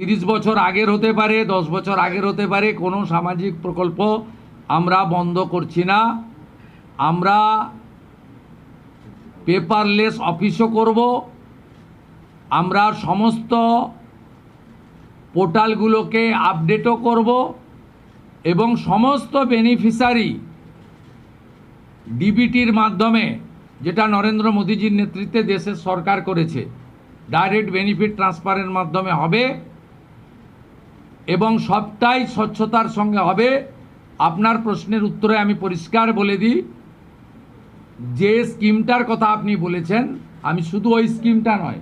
30 বছর আগের হতে পারে, 10 বছর আগের হতে পারে, কোনো সামাজিক প্রকল্প আমরা বন্ধ করছি না। আমরা পেপারলেস অফিসও করব, আমরা সমস্ত পোর্টালগুলোকে আপডেটও করব এবং সমস্ত বেনিফিশিয়ারি ডিবিটির মাধ্যমে, যেটা নরেন্দ্র মোদীজির নেতৃত্বে দেশের সরকার করেছে, ডাইরেক্ট বেনিফিট ট্রান্সফারের মাধ্যমে হবে এবং সবটাই স্বচ্ছতার সঙ্গে হবে। আপনার প্রশ্নের উত্তরে আমি পরিষ্কার বলে দিই, যে স্কিমটার কথা আপনি বলেছেন, আমি শুধু ওই স্কিমটা নয়,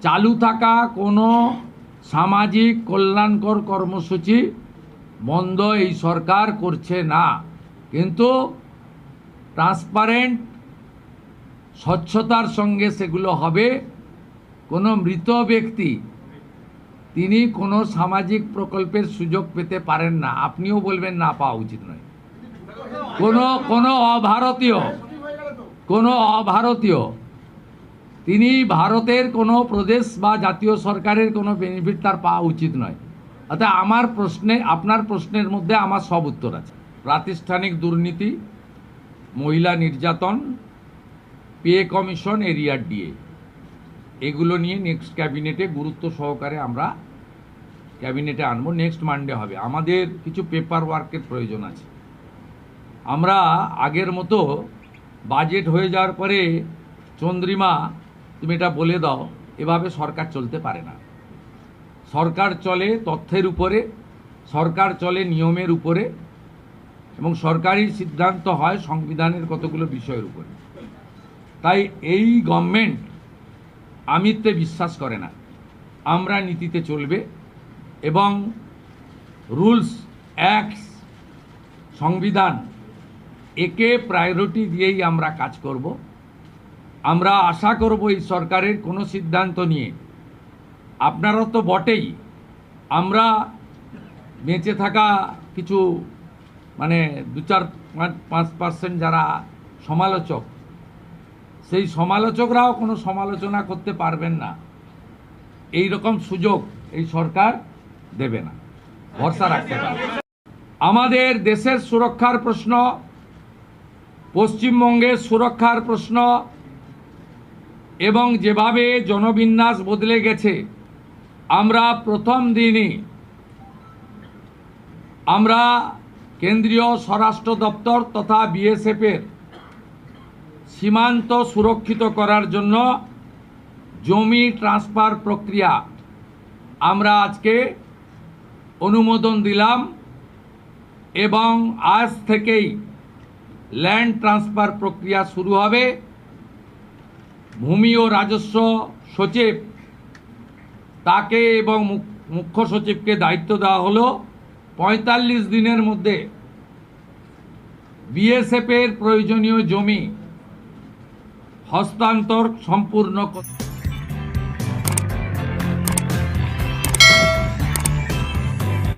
চালু থাকা কোনো সামাজিক কল্যাণকর কর্মসূচি বন্ধ এই সরকার করছে না, কিন্তু ট্রান্সপারেন্ট স্বচ্ছতার সঙ্গে সেগুলো হবে। কোনো মৃত ব্যক্তি তিনি কোনো সামাজিক প্রকল্পের সুযোগ পেতে পারেন না, আপনিও বলবেন না পাওয়া উচিত নয়। কোনো অভারতীয় তিনি ভারতের কোনো প্রদেশ বা জাতীয় সরকারের কোনো বেনিফিট তার পাওয়া উচিত নয়। অর্থাৎ আমার প্রশ্নে, আপনার প্রশ্নের মধ্যে আমার সব উত্তর আছে। প্রাতিষ্ঠানিক দুর্নীতি, মহিলা নির্যাতন, পে কমিশন, এরিয়ার ডিএ, এগুলো নিয়ে নেক্সট ক্যাবিনেটে গুরুত্ব সহকারে আমরা ক্যাবিনেটে আনবো। নেক্সট মানডে হবে। আমাদের কিছু পেপার ওয়ার্কের প্রয়োজন আছে। আমরা আগের মতো বাজেট হয়ে যাওয়ার পরে চন্দ্রিমা তুমি এটা বলে দাও, এভাবে সরকার চলতে পারে না। সরকার চলে তথ্যের উপরে, সরকার চলে নিয়মের উপরে এবং সরকারি সিদ্ধান্ত হয় সংবিধানের কতগুলো বিষয়ের উপরে। তাই এই গভর্নমেন্ট আমিত্বে বিশ্বাস করে না, আমরা নীতিতে চলবে এবং রুলস, অ্যাক্টস, সংবিধান, একে প্রায়োরিটি দিয়েই আমরা কাজ করব। আমরা আশা করব এই সরকারের কোনো সিদ্ধান্ত নিয়ে, আপনারা তো বটেই, আমরা বেঁচে থাকা কিছু 2-4-5% যারা সমালোচক, সেই সমালোচকরাও কোনো সমালোচনা করতে পারবেন না। এই রকম সুযোগ এই সরকার দেবে না, ভরসা রাখতে পারবে। আমাদের দেশের সুরক্ষার প্রশ্ন, পশ্চিমবঙ্গের সুরক্ষার প্রশ্ন এবং যেভাবে জনবিন্যাস বদলে গেছে, আমরা প্রথম দিনই আমরা কেন্দ্রীয় স্বরাষ্ট্র দপ্তর তথা বিএসএফের সীমান্ত সুরক্ষিত করার জন্য জমি ট্রান্সফার প্রক্রিয়া আমরা আজকে অনুমোদন দিলাম এবং আজ থেকেই ল্যান্ড ট্রান্সফার প্রক্রিয়া শুরু হবে। ভূমি ও রাজস্ব সচিব তাকে এবং মুখ্য সচিবকে দায়িত্ব দেওয়া হলো 45 দিনের মধ্যে বিএসএফের প্রয়োজনীয় জমি হস্তান্তর সম্পূর্ণ করতে।